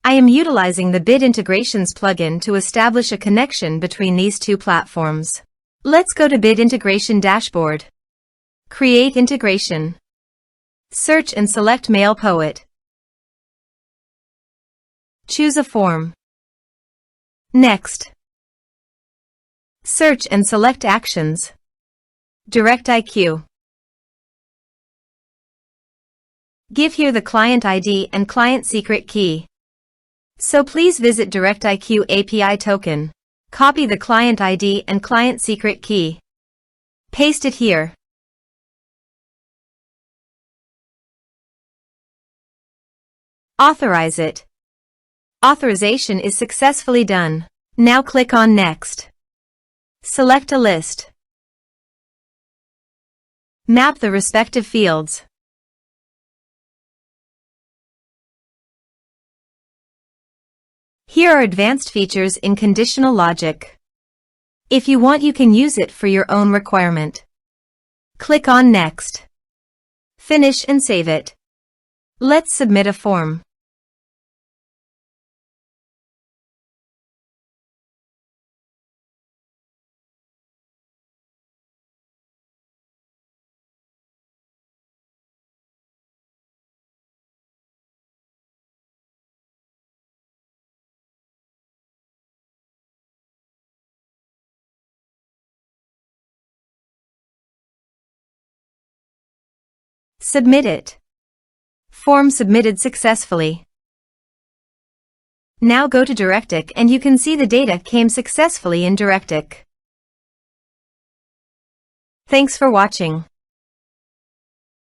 I am utilizing the Bid Integrations plugin to establish a connection between these two platforms. Let's go to Bid Integration Dashboard. Create Integration. Search and select MailPoet. Choose a form. Next. Search and select Actions. DirectIQ. Give here the client ID and client secret key. So please visit DirectIQ API token. Copy the client ID and client secret key. Paste it here. Authorize it. Authorization is successfully done. Now click on Next. Select a list. Map the respective fields. Here are advanced features in conditional logic. If you want, you can use it for your own requirement. Click on Next. Finish and save it. Let's submit a form. Submit it. Form submitted successfully. Now go to DirectIQ and you can see the data came successfully in DirectIQ. Thanks for watching.